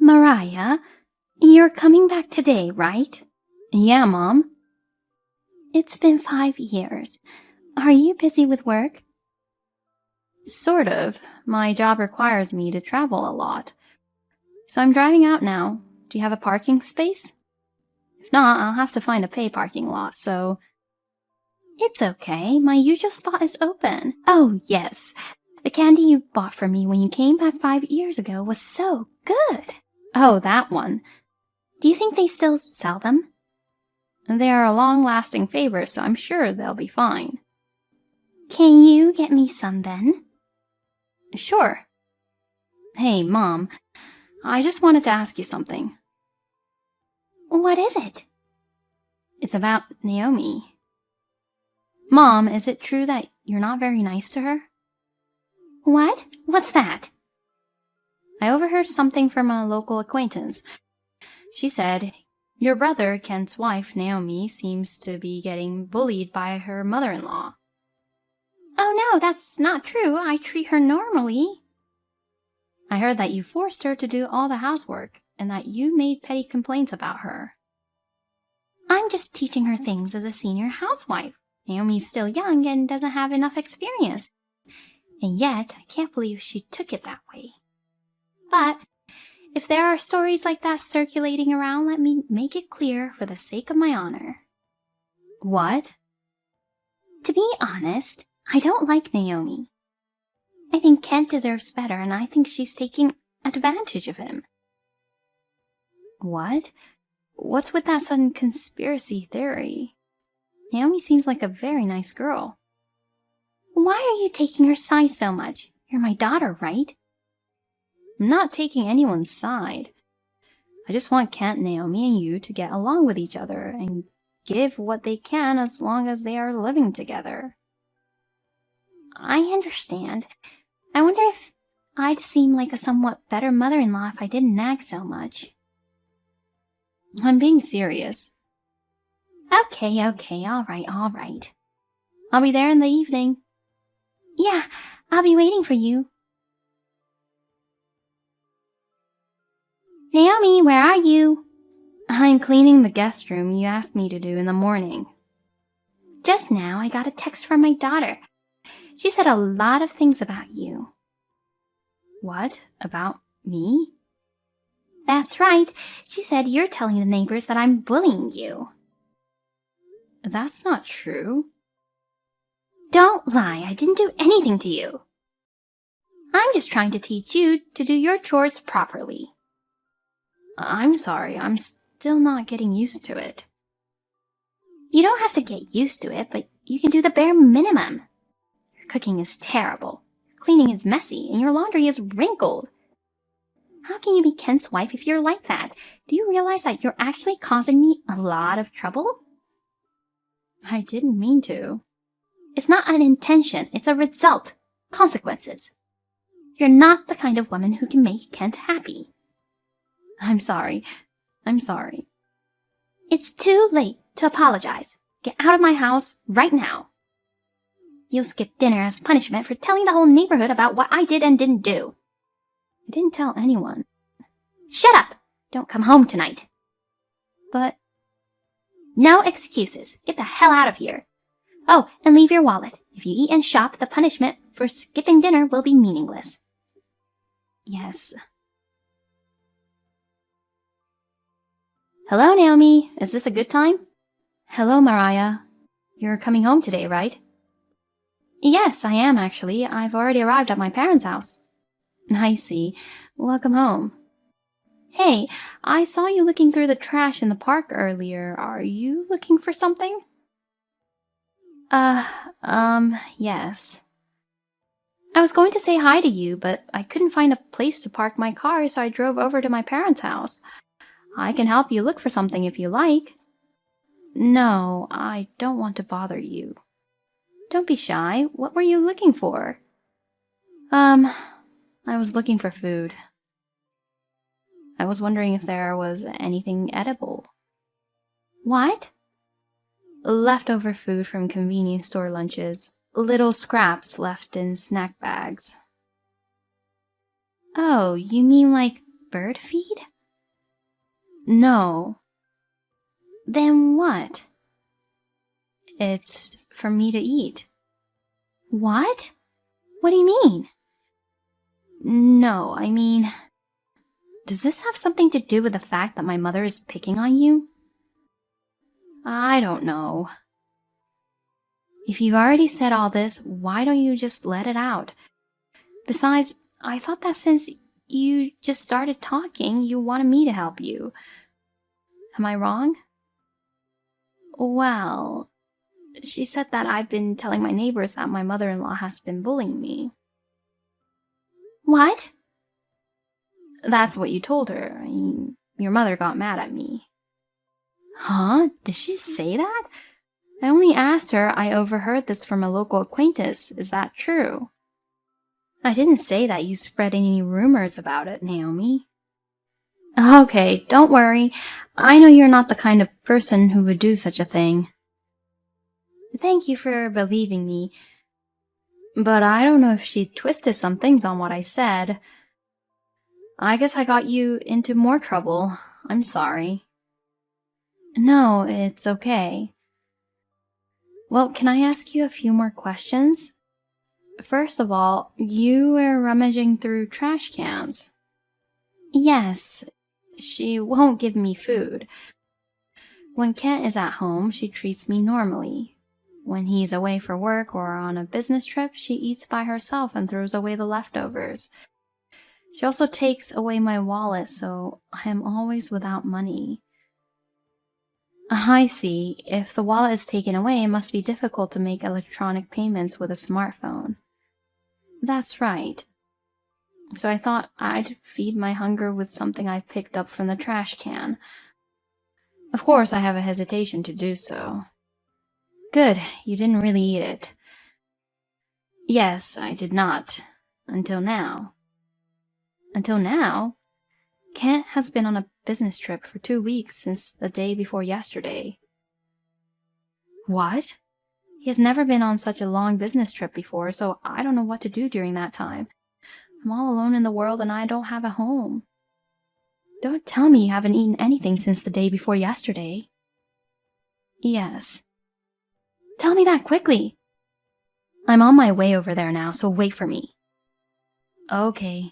Mariah, you're coming back today, right? Yeah, Mom. It's been 5 years. Are you busy with work? Sort of. My job requires me to travel a lot. So I'm driving out now. Do you have a parking space? If not, I'll have to find a pay parking lot, so... It's okay. My usual spot is open. Oh, yes. The candy you bought for me when you came back 5 years ago was so good. Oh, that one. Do you think they still sell them? They are a long-lasting favorite, so I'm sure they'll be fine. Can you get me some then? Sure. Hey, Mom, I just wanted to ask you something. What is it? It's about Naomi. Mom, is it true that you're not very nice to her? What? What's that? I overheard something from a local acquaintance. She said, your brother, Kent's wife, Naomi, seems to be getting bullied by her mother-in-law. Oh no, that's not true. I treat her normally. I heard that you forced her to do all the housework, and that you made petty complaints about her. I'm just teaching her things as a senior housewife. Naomi's still young and doesn't have enough experience. And yet, I can't believe she took it that way. But if there are stories like that circulating around, let me make it clear for the sake of my honor. What? To be honest, I don't like Naomi. I think Kent deserves better, and I think she's taking advantage of him. What? What's with that sudden conspiracy theory? Naomi seems like a very nice girl. Why are you taking her side so much? You're my daughter, right? I'm not taking anyone's side. I just want Kent, Naomi, and you to get along with each other and give what they can as long as they are living together. I understand. I wonder if I'd seem like a somewhat better mother-in-law if I didn't nag so much. I'm being serious. Okay, all right. I'll be there in the evening. Yeah, I'll be waiting for you. Naomi, where are you? I'm cleaning the guest room you asked me to do in the morning. Just now I got a text from my daughter. She said a lot of things about you. What? About me? That's right. She said you're telling the neighbors that I'm bullying you. That's not true. Don't lie. I didn't do anything to you. I'm just trying to teach you to do your chores properly. I'm sorry. I'm still not getting used to it. You don't have to get used to it, but you can do the bare minimum. Your cooking is terrible. Your cleaning is messy, and your laundry is wrinkled. How can you be Kent's wife if you're like that? Do you realize that you're actually causing me a lot of trouble? I didn't mean to. It's not an intention, it's a result. Consequences. You're not the kind of woman who can make Kent happy. I'm sorry. It's too late to apologize. Get out of my house right now. You'll skip dinner as punishment for telling the whole neighborhood about what I did and didn't do. I didn't tell anyone. Shut up! Don't come home tonight. But... No excuses. Get the hell out of here. Oh, and leave your wallet. If you eat and shop, the punishment for skipping dinner will be meaningless. Yes. Hello, Naomi. Is this a good time? Hello, Mariah. You're coming home today, right? Yes, I am actually. I've already arrived at my parents' house. I see. Welcome home. Hey, I saw you looking through the trash in the park earlier. Are you looking for something? Yes. I was going to say hi to you, but I couldn't find a place to park my car, so I drove over to my parents' house. I can help you look for something if you like. No, I don't want to bother you. Don't be shy. What were you looking for? I was looking for food. I was wondering if there was anything edible. What? Leftover food from convenience store lunches. Little scraps left in snack bags. Oh, you mean like bird feed? No. Then what? It's for me to eat. What? What do you mean? No, I mean, Does this have something to do with the fact that my mother is picking on you? I don't know. If you've already said all this, why don't you just let it out? Besides, I thought that since you just started talking, you wanted me to help you. Am I wrong? Well, she said that I've been telling my neighbors that my mother-in-law has been bullying me. What? That's what you told her. I mean, your mother got mad at me. Huh? Did she say that? I only asked her. I overheard this from a local acquaintance. Is that true? I didn't say that you spread any rumors about it, Naomi. Okay, don't worry. I know you're not the kind of person who would do such a thing. Thank you for believing me. But I don't know if she twisted some things on what I said. I guess I got you into more trouble. I'm sorry. No, it's okay. Well, can I ask you a few more questions? First of all, you were rummaging through trash cans. Yes, She won't give me food. When Kent is at home, she treats me normally. When he's away for work or on a business trip, she eats by herself and throws away the leftovers. She also takes away my wallet, so I am always without money. I see. If the wallet is taken away, it must be difficult to make electronic payments with a smartphone. That's right. So I thought I'd feed my hunger with something I picked up from the trash can. Of course, I have a hesitation to do so. Good, you didn't really eat it. Yes, I did not. Until now. Until now? Kent has been on a business trip for 2 weeks since the day before yesterday. What? He has never been on such a long business trip before, so I don't know what to do during that time. I'm all alone in the world and I don't have a home. Don't tell me you haven't eaten anything since the day before yesterday. Yes. Tell me that quickly. I'm on my way over there now, so wait for me. Okay.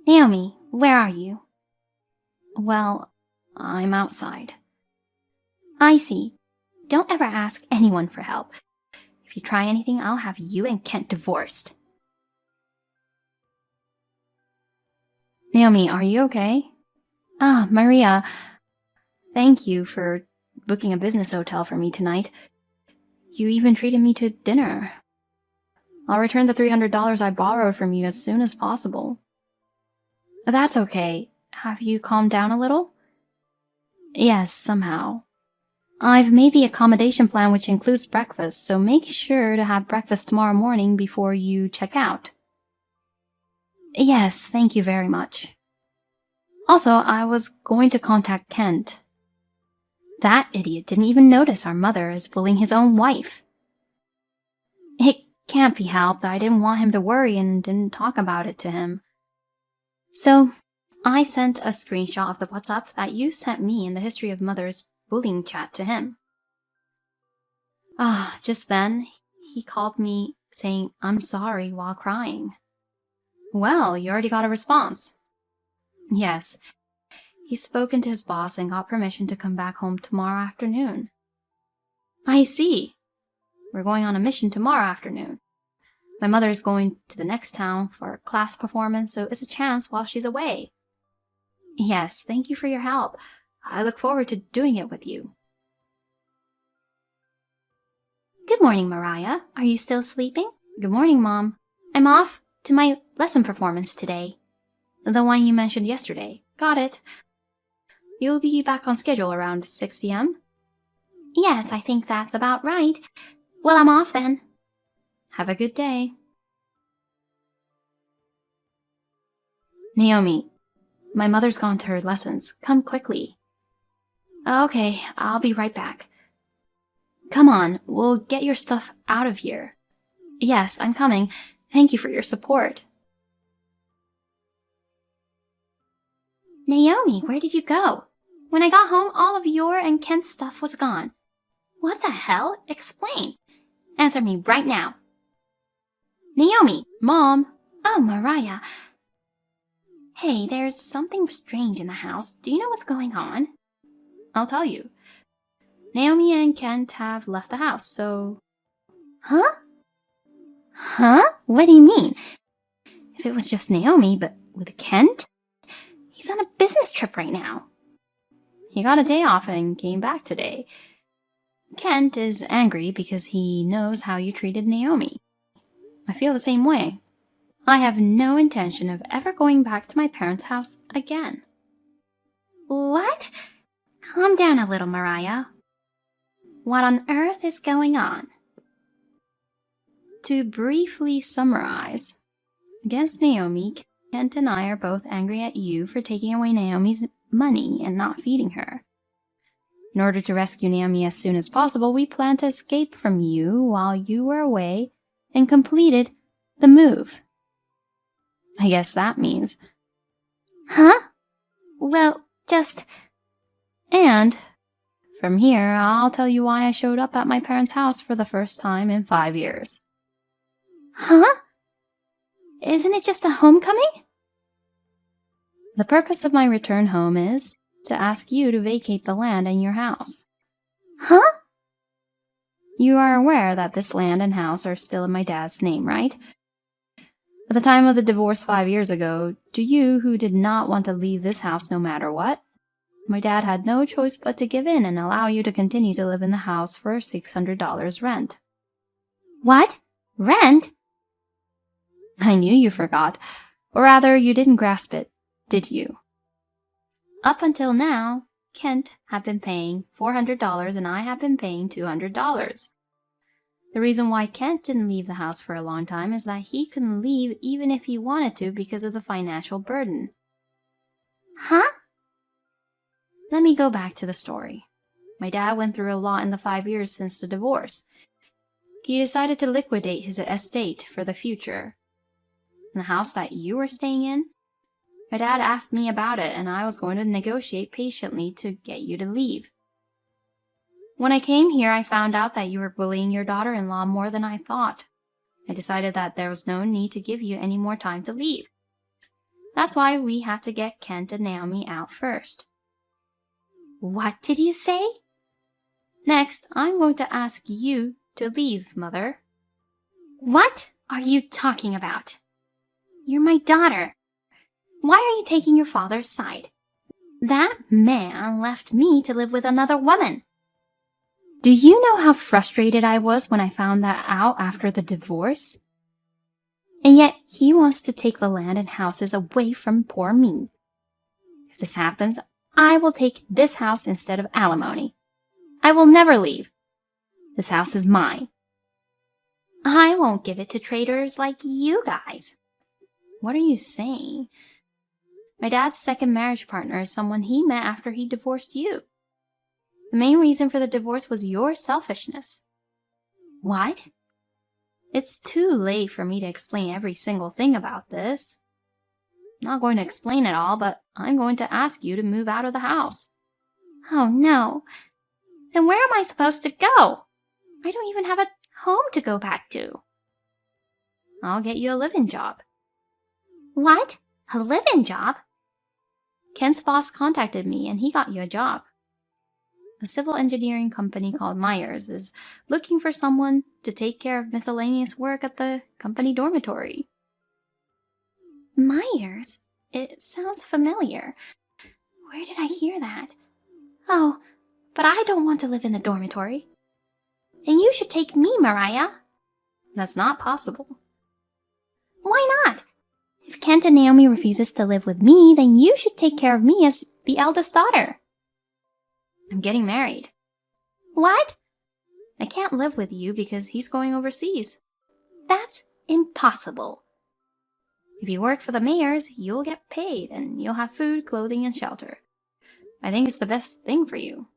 Naomi, where are you? Well, I'm outside. I see. Don't ever ask anyone for help. If you try anything, I'll have you and Kent divorced. Naomi, are you okay? Ah, Maria. Thank you for booking a business hotel for me tonight. You even treated me to dinner. I'll return the $300 I borrowed from you as soon as possible. That's okay. Have you calmed down a little? Yes, somehow. I've made the accommodation plan which includes breakfast, so make sure to have breakfast tomorrow morning before you check out. Yes, thank you very much. Also, I was going to contact Kent. That idiot didn't even notice our mother is bullying his own wife. It can't be helped. I didn't want him to worry and didn't talk about it to him. So, I sent a screenshot of the WhatsApp that you sent me in the history of Mother's bullying chat to him. Just then, he called me saying, "I'm sorry," while crying. Well, you already got a response. Yes. He's spoken to his boss and got permission to come back home tomorrow afternoon. I see. We're going on a mission tomorrow afternoon. My mother is going to the next town for a class performance, so it's a chance while she's away. Yes, thank you for your help. I look forward to doing it with you. Good morning, Mariah. Are you still sleeping? Good morning, Mom. I'm off to my lesson performance today. The one you mentioned yesterday. Got it. You'll be back on schedule around 6 p.m.? Yes, I think that's about right. Well, I'm off then. Have a good day. Naomi, my mother's gone to her lessons. Come quickly. Okay, I'll be right back. Come on, we'll get your stuff out of here. Yes, I'm coming. Thank you for your support. Naomi, where did you go? When I got home, all of your and Kent's stuff was gone. What the hell? Explain. Answer me right now. Naomi! Mom! Oh, Mariah. Hey, there's something strange in the house. Do you know what's going on? I'll tell you. Naomi and Kent have left the house, so... Huh? Huh? What do you mean? If it was just Naomi, but with Kent? He's on a business trip right now. He got a day off and came back today. Kent is angry because he knows how you treated Naomi. I feel the same way. I have no intention of ever going back to my parents' house again. What? Calm down a little, Mariah. What on earth is going on? To briefly summarize, against Naomi, Kent and I are both angry at you for taking away Naomi's money and not feeding her. In order to rescue Naomi as soon as possible, we planned to escape from you while you were away and completed the move. I guess that means... Huh? Well, just... And from here, I'll tell you why I showed up at my parents' house for the first time in 5 years. Huh? Isn't it just a homecoming? The purpose of my return home is to ask you to vacate the land and your house. Huh? You are aware that this land and house are still in my dad's name, right? At the time of the divorce 5 years ago, to you who did not want to leave this house no matter what, my dad had no choice but to give in and allow you to continue to live in the house for $600 rent. What? Rent? I knew you forgot. Or rather, you didn't grasp it, did you? Up until now, Kent had been paying $400 and I had been paying $200. The reason why Kent didn't leave the house for a long time is that he couldn't leave even if he wanted to because of the financial burden. Huh? Let me go back to the story. My dad went through a lot in the 5 years since the divorce. He decided to liquidate his estate for the future. In the house that you were staying in, my dad asked me about it and I was going to negotiate patiently to get you to leave. When I came here, I found out that you were bullying your daughter-in-law more than I thought. I decided that there was no need to give you any more time to leave. That's why we had to get Kent and Naomi out first. What did you say? Next, I'm going to ask you to leave, Mother. What are you talking about? You're my daughter. Why are you taking your father's side? That man left me to live with another woman. Do you know how frustrated I was when I found that out after the divorce? And yet he wants to take the land and houses away from poor me. If this happens, I will take this house instead of alimony. I will never leave. This house is mine. I won't give it to traitors like you guys. What are you saying? My dad's second marriage partner is someone he met after he divorced you. The main reason for the divorce was your selfishness. What? It's too late for me to explain every single thing about this. I'm not going to explain it all, but I'm going to ask you to move out of the house. Oh no. Then where am I supposed to go? I don't even have a home to go back to. I'll get you a live-in job. What? A live-in job? Kent's boss contacted me and he got you a job. A civil engineering company called Myers is looking for someone to take care of miscellaneous work at the company dormitory. Myers? It sounds familiar. Where did I hear that? Oh, but I don't want to live in the dormitory. And you should take me, Mariah. That's not possible. Why not? If Kent and Naomi refuses to live with me, then you should take care of me as the eldest daughter. I'm getting married. What? I can't live with you because he's going overseas. That's impossible. If you work for the Mayors, you'll get paid and you'll have food, clothing, and shelter. I think it's the best thing for you.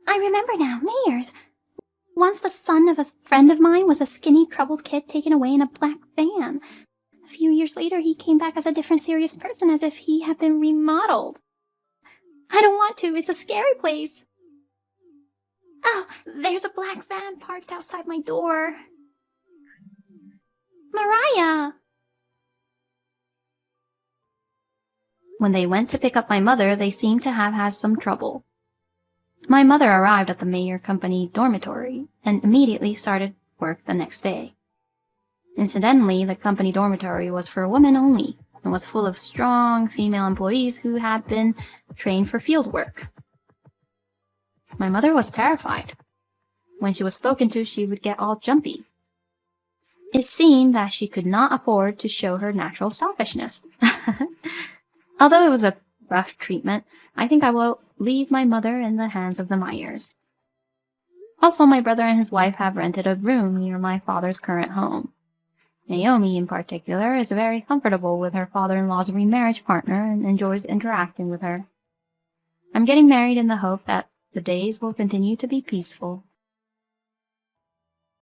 I remember now, Mayors. Once the son of a friend of mine was a skinny, troubled kid taken away in a black van. A few years later, he came back as a different serious person, as if he had been remodeled. I don't want to. It's a scary place. Oh, there's a black van parked outside my door. Mariah! When they went to pick up my mother, they seemed to have had some trouble. My mother arrived at the Mayer Company dormitory and immediately started work the next day. Incidentally, the company dormitory was for women only and was full of strong female employees who had been trained for field work. My mother was terrified. When she was spoken to, she would get all jumpy. It seemed that she could not afford to show her natural selfishness. Although it was a rough treatment, I think I will leave my mother in the hands of the Myers. Also, my brother and his wife have rented a room near my father's current home. Naomi, in particular, is very comfortable with her father-in-law's remarriage partner and enjoys interacting with her. I'm getting married in the hope that the days will continue to be peaceful.